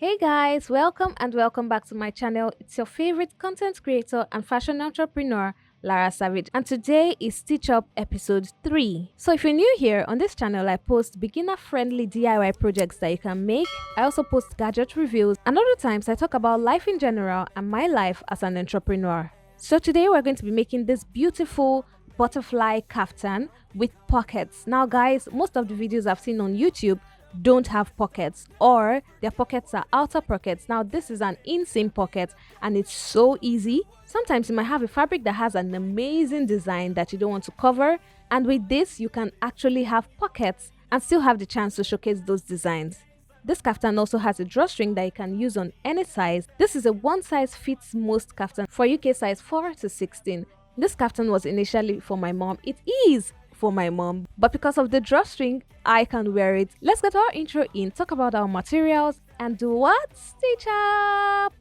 Hey guys, welcome back to my channel. It's your favorite content creator and fashion entrepreneur, Lara Savage, and today is StitchUp episode 3. So if you're new here on this channel, I post beginner-friendly DIY projects that you can make. I also post gadget reviews, and other times I talk about life in general and my life as an entrepreneur. So today we're going to be making this beautiful butterfly kaftan with pockets. Now guys, most of the videos I've seen on YouTube don't have pockets, or their pockets are outer pockets. Now this is an inseam pocket and it's so easy. Sometimes you might have a fabric that has an amazing design that you don't want to cover, and with this you can actually have pockets and still have the chance to showcase those designs. This kaftan also has a drawstring that you can use on any size. This is a one size fits most kaftan for UK size 4 to 16. This kaftan was initially for my mom. It is for my mom, but because of the drawstring, I can wear it. Let's get our intro in, talk about our materials, and do what? Stitch up!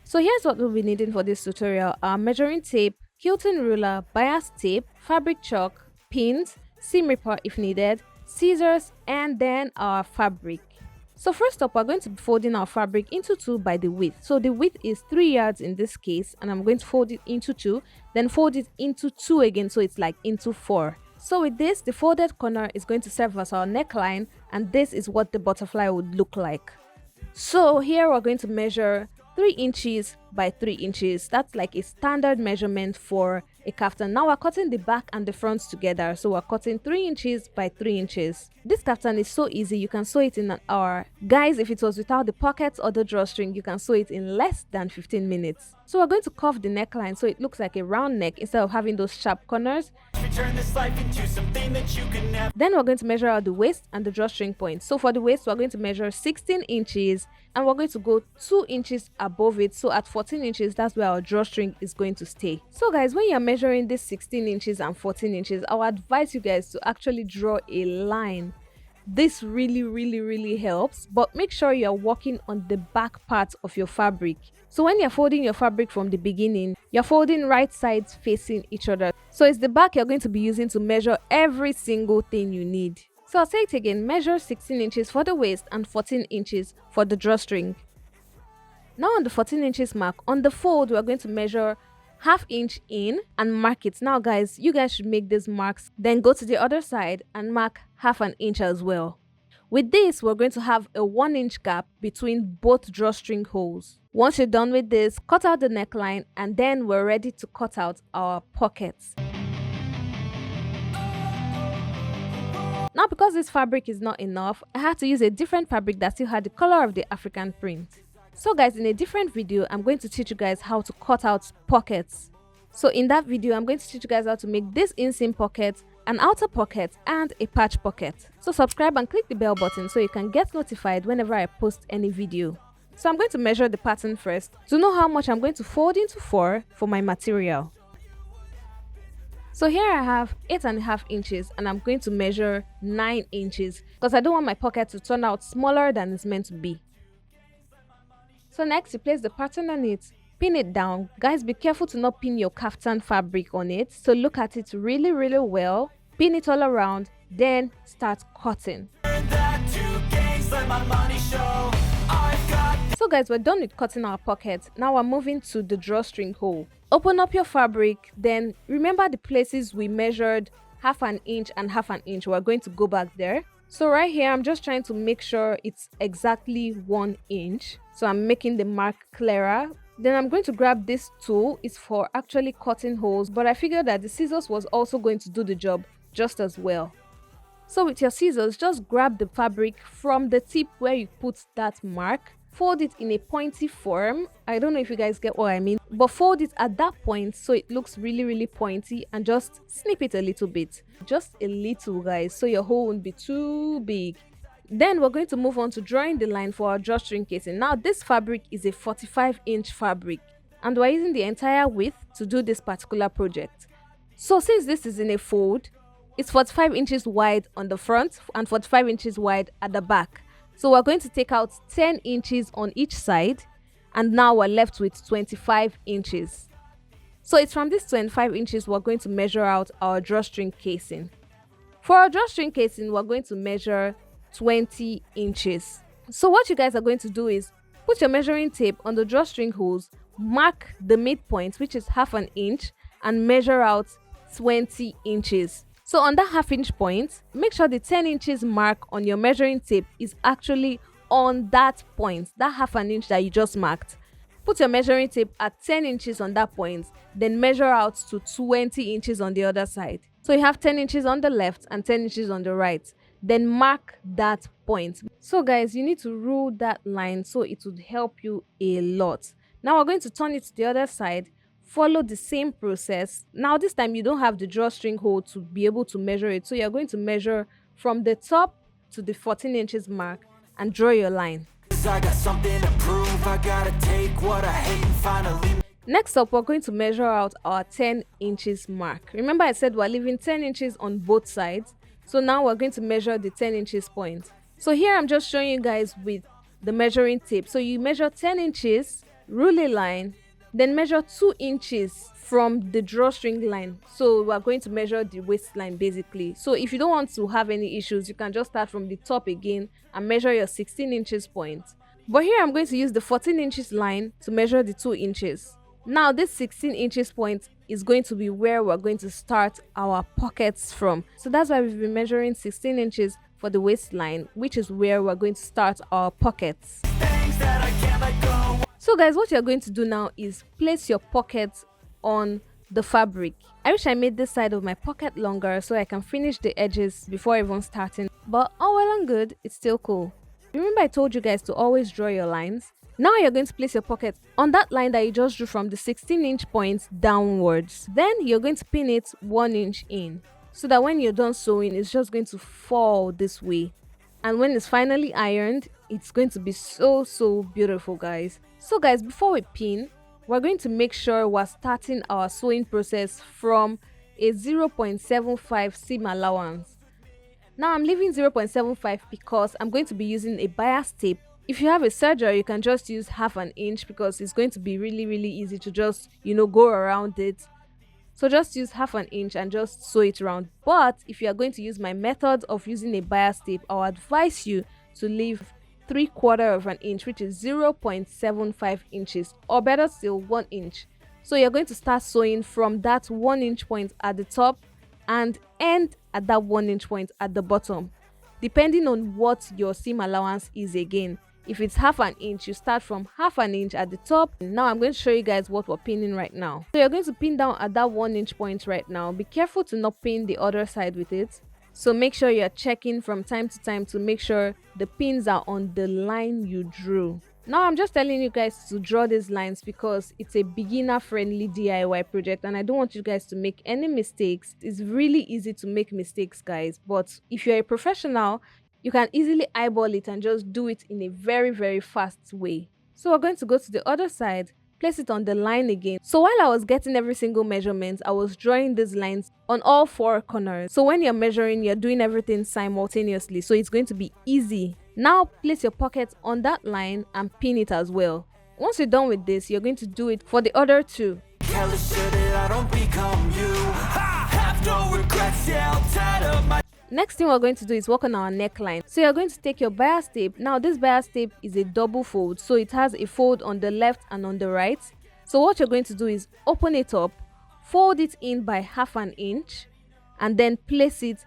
So here's what we'll be needing for this tutorial: our measuring tape, quilting ruler, bias tape, fabric chalk, pins, seam ripper if needed, scissors, and then our fabric. So first up, we're going to be folding our fabric into 2 by the width. So the width is 3 yards in this case, and I'm going to fold it into 2, then fold it into 2 again, so it's like into 4. So with this, the folded corner is going to serve as our neckline, and this is what the butterfly would look like. So here we're going to measure 3 inches by 3 inches. That's like a standard measurement for a kaftan. Now we're cutting the back and the front together, so we're cutting 3 inches by 3 inches. This kaftan is so easy, you can sew it in an hour. Guys, if it was without the pockets or the drawstring, you can sew it in less than 15 minutes. So we're going to curve the neckline so it looks like a round neck instead of having those sharp corners. Then we're going to measure out the waist and the drawstring point. So for the waist, we're going to measure 16 inches and we're going to go 2 inches above it. So at 14 inches, that's where our drawstring is going to stay. So guys, when you're measuring this 16 inches and 14 inches, I would advise you guys to actually draw a line. This really helps, but make sure you're working on the back part of your fabric. So when you're folding your fabric from the beginning, you're folding right sides facing each other. So it's the back you're going to be using to measure every single thing you need. So I'll say it again: measure 16 inches for the waist and 14 inches for the drawstring. Now on the 14 inches mark, on the fold, we're going to measure ½ inch in and mark it. Now guys, you guys should make these marks, then go to the other side and mark ½ inch as well. With this, we're going to have a 1 inch gap between both drawstring holes. Once you're done with this, cut out the neckline, and then we're ready to cut out our pockets. Now because this fabric is not enough, I had to use a different fabric that still had the color of the African print. So guys, in a different video, I'm going to teach you guys how to cut out pockets. So in that video, I'm going to teach you guys how to make this inseam pocket, an outer pocket, and a patch pocket. So subscribe and click the bell button so you can get notified whenever I post any video. So I'm going to measure the pattern first to know how much I'm going to fold into 4 for my material. So here I have 8.5 inches and I'm going to measure 9 inches because I don't want my pocket to turn out smaller than it's meant to be. So next, you place the pattern on it, pin it down. Guys, be careful to not pin your kaftan fabric on it. So look at it really well, pin it all around, then start cutting. So guys, we're done with cutting our pocket. Now we're moving to the drawstring hole. Open up your fabric, then remember the places we measured ½ inch and ½ inch. We're going to go back there. So right here, I'm just trying to make sure it's exactly 1 inch. So I'm making the mark clearer. Then I'm going to grab this tool. It's for actually cutting holes, but I figured that the scissors was also going to do the job just as well. So with your scissors, just grab the fabric from the tip where you put that mark. Fold it in a pointy form. I don't know if you guys get what I mean, but fold it at that point so it looks really pointy, and just snip it a little bit. Just a little, guys, so your hole won't be too big. Then we're going to move on to drawing the line for our drawstring casing. Now this fabric is a 45-inch fabric and we're using the entire width to do this particular project. So since this is in a fold, it's 45 inches wide on the front and 45 inches wide at the back. So we're going to take out 10 inches on each side, and now we're left with 25 inches. So it's from this 25 inches we're going to measure out our drawstring casing. For our drawstring casing, we're going to measure 20 inches. So what you guys are going to do is put your measuring tape on the drawstring holes, mark the midpoint, which is half an inch, and measure out 20 inches. So on that half inch point, make sure the 10 inches mark on your measuring tape is actually on that point, that half an inch that you just marked. Put your measuring tape at 10 inches on that point, then measure out to 20 inches on the other side. So you have 10 inches on the left and 10 inches on the right. Then mark that point. So guys, you need to rule that line so it would help you a lot. Now we're going to turn it to the other side. Follow the same process. Now this time you don't have the drawstring hole to be able to measure it. So you're going to measure from the top to the 14 inches mark and draw your line. I got something to prove. I gotta take what I hate and finally. Next up, we're going to measure out our 10 inches mark. Remember I said we're leaving 10 inches on both sides. So now we're going to measure the 10 inches point. So here I'm just showing you guys with the measuring tape. So you measure 10 inches, rule a line, then measure 2 inches from the drawstring line. So we're going to measure the waistline basically. So if you don't want to have any issues, you can just start from the top again and measure your 16 inches point. But here I'm going to use the 14 inches line to measure the 2 inches. Now this 16 inches point is going to be where we're going to start our pockets from. So that's why we've been measuring 16 inches for the waistline, which is where we're going to start our pockets. So guys, what you're going to do now is place your pockets on the fabric. I wish I made this side of my pocket longer so I can finish the edges before even starting, but all well and good, it's still cool. Remember I told you guys to always draw your lines? Now you're going to place your pocket on that line that you just drew from the 16 inch point downwards. Then you're going to pin it 1 inch in so that when you're done sewing, it's just going to fall this way. And when it's finally ironed, it's going to be so beautiful, guys. So guys, before we pin, we're going to make sure we're starting our sewing process from a 0.75 seam allowance. Now I'm leaving 0.75 because I'm going to be using a bias tape. If you have a serger, you can just use half an inch because it's going to be really easy to just, go around it. So just use half an inch and just sew it around. But if you are going to use my method of using a bias tape, I'll advise you to leave 3/4 of an inch, which is 0.75 inches, or better still 1 inch. So you're going to start sewing from that 1 inch point at the top and end at that 1 inch point at the bottom, depending on what your seam allowance is again. If it's half an inch, you start from half an inch at the top. Now I'm going to show you guys what we're pinning right now. So you're going to pin down at that 1 inch point right now. Be careful to not pin the other side with it. So make sure you're checking from time to time to make sure the pins are on the line you drew. Now I'm just telling you guys to draw these lines because it's a beginner friendly DIY project and I don't want you guys to make any mistakes. It's really easy to make mistakes, guys, but if you're a professional, you can easily eyeball it and just do it in a very fast way. So we're going to go to the other side, place it on the line again. So while I was getting every single measurement, I was drawing these lines on all 4 corners. So when you're measuring, you're doing everything simultaneously, so it's going to be easy. Now place your pocket on that line and pin it as well. Once you're done with this, you're going to do it for the other 2. Next thing we're going to do is work on our neckline. So you're going to take your bias tape. Now this bias tape is a double fold, so it has a fold on the left and on the right. So what you're going to do is open it up, fold it in by half an inch, and then place it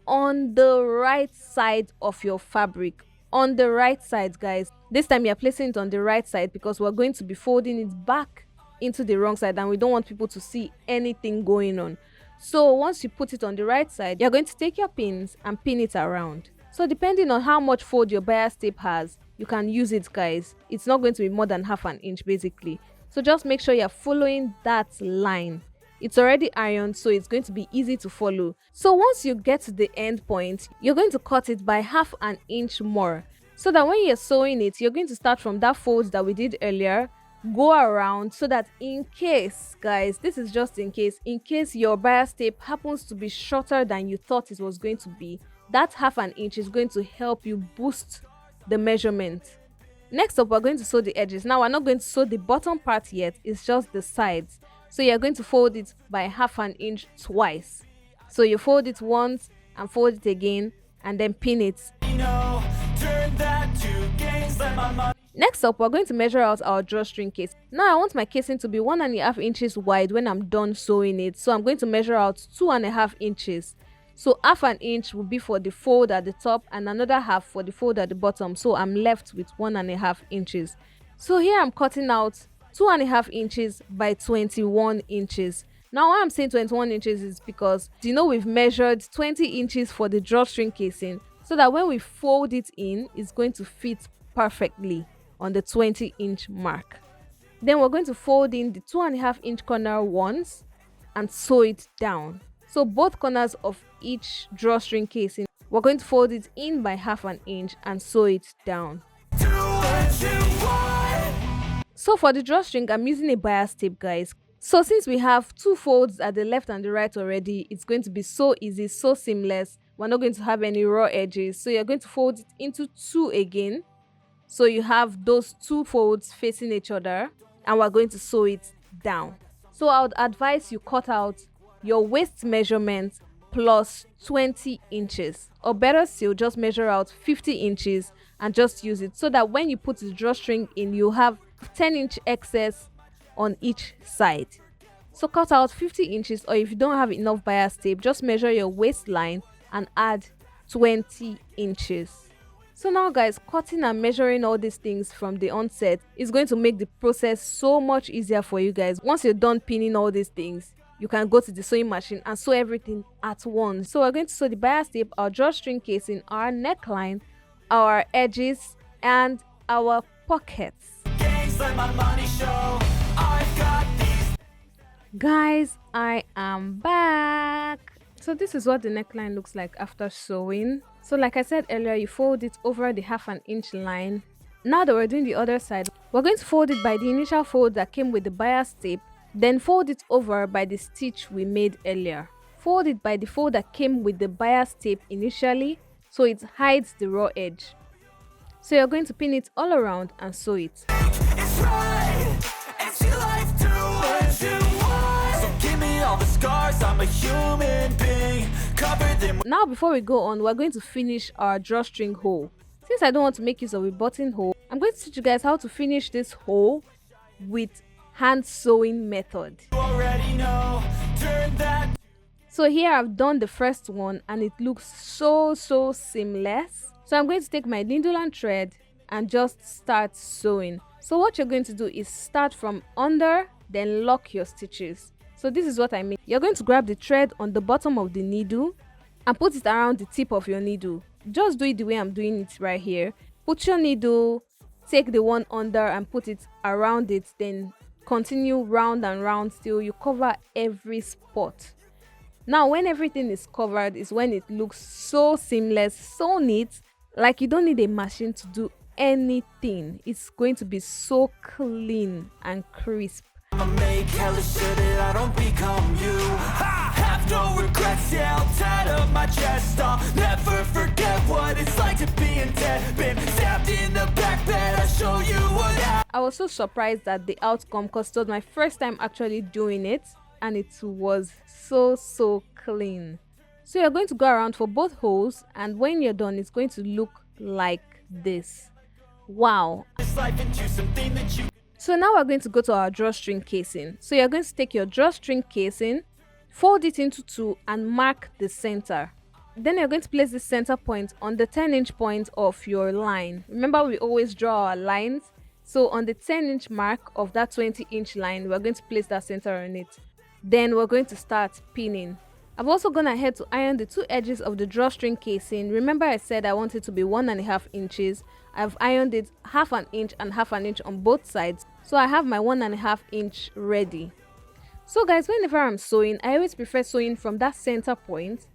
on the right side of your fabric. On the right side, guys. This time you're placing it on the right side because we're going to be folding it back into the wrong side and we don't want people to see anything going on. So once you put it on the right side, you're going to take your pins and pin it around. So depending on how much fold your bias tape has, you can use it, guys. It's not going to be more than half an inch basically. So just make sure you're following that line. It's already ironed, so it's going to be easy to follow. So once you get to the end point, you're going to cut it by half an inch more. So that when you're sewing it, you're going to start from that fold that we did earlier, go around, so that in case, guys, this is just in case your bias tape happens to be shorter than you thought it was going to be, that half an inch is going to help you boost the measurement. Next up, we're going to sew the edges. Now we're not going to sew the bottom part yet, it's just the sides. So you're going to fold it by half an inch twice. So you fold it once and fold it again and then pin it. Next up, we're going to measure out our drawstring case. Now I want my casing to be 1.5 inches wide when I'm done sewing it. So I'm going to measure out 2.5 inches. So half an inch will be for the fold at the top and another half for the fold at the bottom. So I'm left with 1.5 inches. So here I'm cutting out 2.5 inches by 21 inches. Now why I'm saying 21 inches is because we've measured 20 inches for the drawstring casing, so that when we fold it in, it's going to fit perfectly on the 20-inch mark. Then we're going to fold in the 2.5-inch corner once and sew it down. So both corners of each drawstring casing, we're going to fold it in by half an inch and sew it down. So for the drawstring, I'm using a bias tape, guys. So since we have two folds at the left and the right already, it's going to be so easy, so seamless. We're not going to have any raw edges. So you're going to fold it into two again. So you have those two folds facing each other, and we're going to sew it down. So I would advise you cut out your waist measurement plus 20 inches, or better still, just measure out 50 inches and just use it, so that when you put the drawstring in, you have 10-inch excess on each side. So cut out 50 inches, or if you don't have enough bias tape, just measure your waistline and add 20 inches. So now guys, cutting and measuring all these things from the onset is going to make the process so much easier for you guys. Once you're done pinning all these things, you can go to the sewing machine and sew everything at once. So we're going to sew the bias tape, our drawstring casing, our neckline, our edges, and our pockets. Guys, I am back. So this is what the neckline looks like after sewing. So like I said earlier, you fold it over the half an inch line. Now that we're doing the other side, we're going to fold it by the initial fold that came with the bias tape, then fold it over by the stitch we made earlier. Fold it by the fold that came with the bias tape initially, so it hides the raw edge. So you're going to pin it all around and sew it. Now before we go on, we're going to finish our drawstring hole. Since I don't want to make use of a buttonhole, I'm going to teach you guys how to finish this hole with hand sewing method. So here I've done the first one and it looks so seamless. So I'm going to take my needle and thread and just start sewing. So what you're going to do is start from under, then lock your stitches. So this is what I mean. You're going to grab the thread on the bottom of the needle and put it around the tip of your needle. Just do it the way I'm doing it right here. Put your needle, take the one under and put it around it, then continue round and round till you cover every spot. Now when everything is covered is when it looks so seamless, so neat, like you don't need a machine to do anything. It's going to be so clean and crisp. I'ma make hella sure that I don't become you. I have no regrets, yeah, I'll tattle my chest. I'll never forget what it's like to be in debt. Been stabbed in the back bed, I'll show you what I was so surprised at the outcome because it was my first time actually doing it and it was so clean. So you're going to go around for both holes, and when you're done it's going to look like this. Wow. So now we're going to go to our drawstring casing. So you're going to take your drawstring casing, fold it into two and mark the center. Then you're going to place the center point on the 10-inch point of your line. Remember, we always draw our lines. So on the 10-inch mark of that 20-inch line, we're going to place that center on it. Then we're going to start pinning. I've also gone ahead to iron the two edges of the drawstring casing. Remember I said I want it to be 1.5 inches. I've ironed it half an inch and half an inch on both sides. So I have my 1.5 inch ready. So guys, whenever I'm sewing, I always prefer sewing from that center point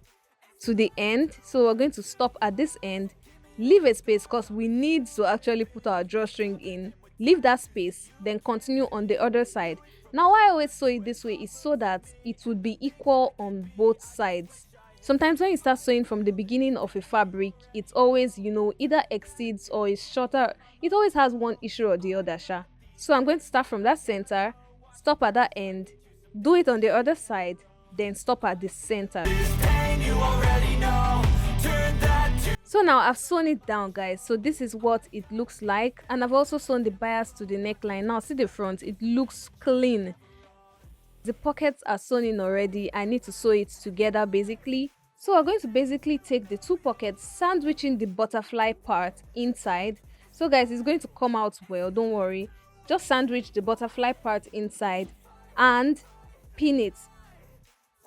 to the end. So we're going to stop at this end, leave a space because we need to actually put our drawstring in. Leave that space, then continue on the other side. Now why I always sew it this way is so that it would be equal on both sides. Sometimes when you start sewing from the beginning of a fabric, it's always, either exceeds or is shorter. It always has one issue or the other. So I'm going to start from that center, stop at that end, do it on the other side, then stop at the center. So now I've sewn it down, guys. So this is what it looks like, and I've also sewn the bias to the neckline. Now see the front, it looks clean. The pockets are sewn in already. I need to sew it together basically. So we're going to basically take the two pockets, sandwiching the butterfly part inside. So guys, it's going to come out well, don't worry. Just sandwich the butterfly part inside and pin it.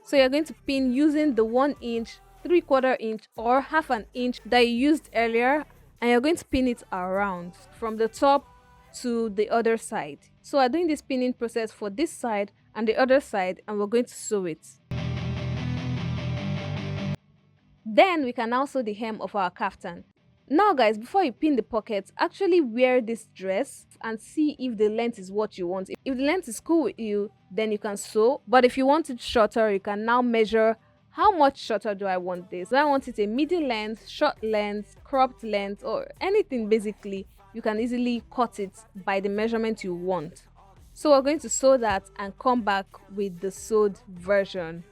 So you're going to pin using the 1 inch, 3/4 inch or 1/2 inch that you used earlier, and you're going to pin it around from the top to the other side. So we're doing this pinning process for this side and the other side, and we're going to sew it. Then we can now sew the hem of our kaftan. Now guys, before you pin the pockets, actually wear this dress and see if the length is what you want. If the length is cool with you, then you can sew. But if you want it shorter, you can now measure how much shorter do I want this. Do I want it a midi length, short length, cropped length, or anything basically. You can easily cut it by the measurement you want. So we're going to sew that and come back with the sewed version.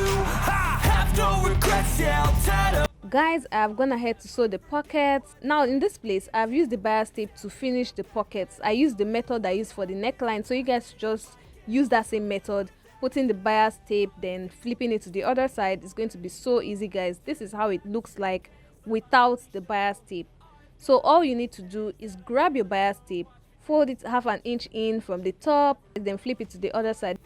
Guys, I've gone ahead to sew the pockets. Now in this place, I've used the bias tape to finish the pockets. I used the method I used for the neckline, so you guys just use that same method, putting the bias tape, then flipping it to the other side. It's going to be so easy, guys. This is how it looks like without the bias tape. So all you need to do is grab your bias tape, fold it 1/2 inch in from the top, then flip it to the other side.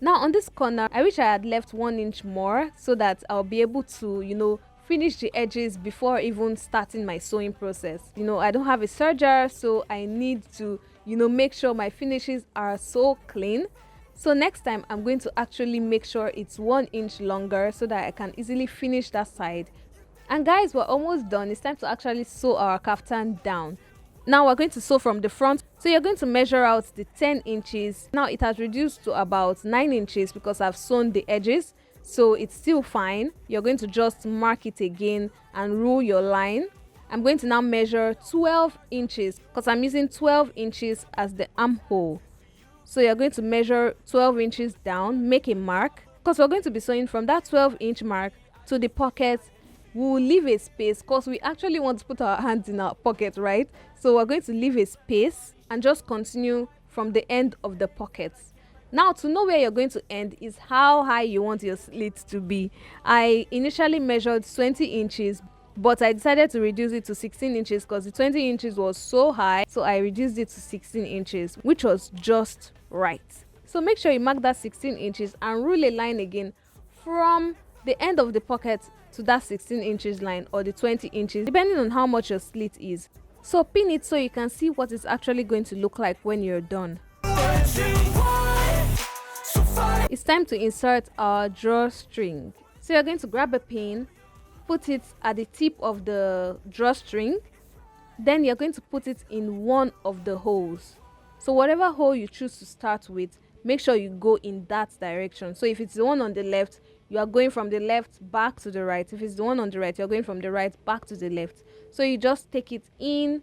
Now on this corner, I wish I had left 1 inch more so that I'll be able to, finish the edges before even starting my sewing process. I don't have a serger, so I need to, make sure my finishes are so clean. So next time I'm going to actually make sure it's 1 inch longer so that I can easily finish that side. And guys, we're almost done. It's time to actually sew our kaftan down. Now we're going to sew from the front. So you're going to measure out the 10 inches. Now it has reduced to about 9 inches because I've sewn the edges. So it's still fine. You're going to just mark it again and rule your line. I'm going to now measure 12 inches because I'm using 12 inches as the armhole. So you're going to measure 12 inches down, make a mark, because we're going to be sewing from that 12-inch mark to the pocket. We'll leave a space because we actually want to put our hands in our pocket, right? So we're going to leave a space and just continue from the end of the pockets. Now to know where you're going to end is how high you want your slit to be. I initially measured 20 inches, but I decided to reduce it to 16 inches because the 20 inches was so high. So I reduced it to 16 inches, which was just right. So make sure you mark that 16 inches and rule a line again from the end of the pocket to that 16 inches line or the 20 inches, depending on how much your slit is. So pin it so you can see what it's actually going to look like when you're done. It's time to insert our drawstring. So you're going to grab a pin, put it at the tip of the drawstring, then you're going to put it in one of the holes. So whatever hole you choose to start with, make sure you go in that direction. So if it's the one on the left, you are going from the left back to the right. If it's the one on the right, you're going from the right back to the left. So you just take it in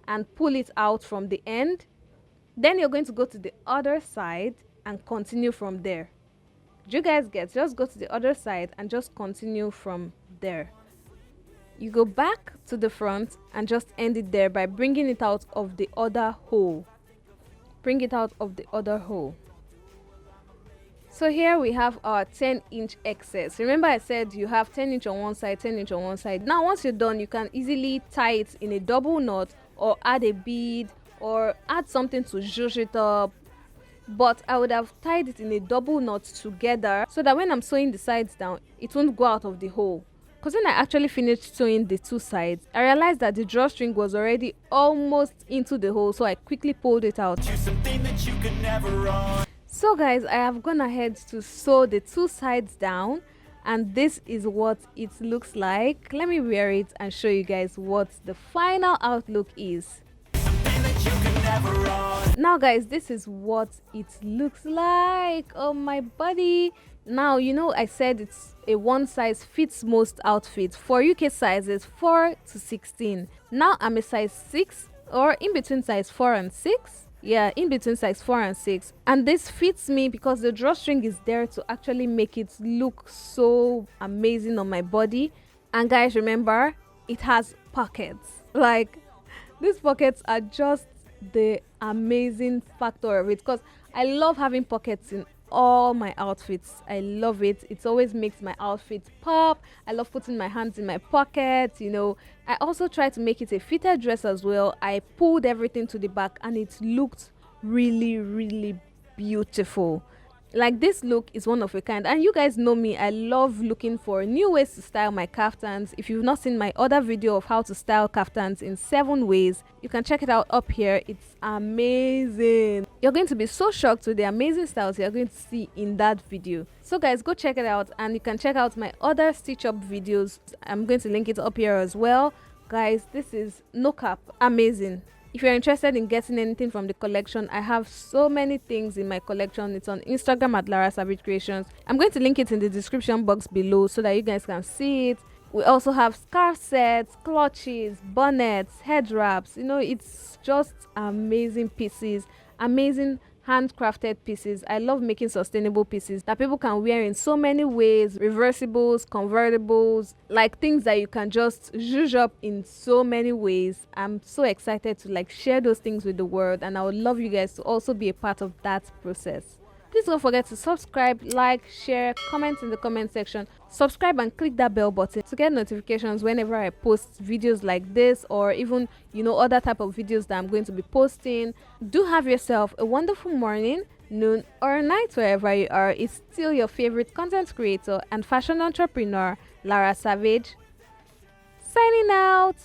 and pull it out from the end. Then you're going to go to the other side and continue from there. Do you guys get? Just go to the other side and just continue from there. You go back to the front and just end it there by bringing it out of the other hole. Bring it out of the other hole. So here we have our 10-inch excess. Remember I said you have 10 inch on one side, 10 inch on one side. Now once you're done, you can easily tie it in a double knot or add a bead or add something to zhuzh it up. But I would have tied it in a double knot together so that when I'm sewing the sides down, it won't go out of the hole. Because when I actually finished sewing the two sides, I realized that the drawstring was already almost into the hole, so I quickly pulled it out. So guys, I have gone ahead to sew the two sides down, and this is what it looks like. Let me wear it and show you guys what the final outlook is. Now guys, this is what it looks like on my body. Now I said it's a one size fits most outfit. For UK sizes 4 to 16. Now I'm a size 6 or in between size 4 and 6. Yeah, in between size 4 and 6. And this fits me because the drawstring is there to actually make it look so amazing on my body. And guys, remember, it has pockets. Like, these pockets are just the amazing factor of it, because I love having pockets in all my outfits. I love it. It always makes my outfit pop. I love putting my hands in my pockets, you know. I also try to make it a fitted dress as well. I pulled everything to the back and it looked really, really beautiful. Like, this look is one of a kind, and you guys know me, I love looking for new ways to style my kaftans. If you've not seen my other video of how to style kaftans in 7 ways, you can check it out up here. It's amazing. You're going to be so shocked with the amazing styles you're going to see in that video. So guys, go check it out, and you can check out my other StitchUp videos. I'm going to link it up here as well. Guys, this is no cap amazing. If you're interested in getting anything from the collection, I have so many things in my collection. It's on Instagram at Lara Savage Creations. I'm going to link it in the description box below so that you guys can see it. We also have scarf sets, clutches, bonnets, head wraps. You know, it's just amazing pieces, amazing handcrafted pieces. I love making sustainable pieces that people can wear in so many ways: reversibles, convertibles, like things that you can just zhuzh up in so many ways. I'm so excited to like share those things with the world, and I would love you guys to also be a part of that process. Please don't forget to subscribe, like, share, comment in the comment section. Subscribe and click that bell button to get notifications whenever I post videos like this, or even, you know, other type of videos that I'm going to be posting. Do have yourself a wonderful morning, noon, or night wherever you are. It's still your favorite content creator and fashion entrepreneur, Lara Savage, signing out.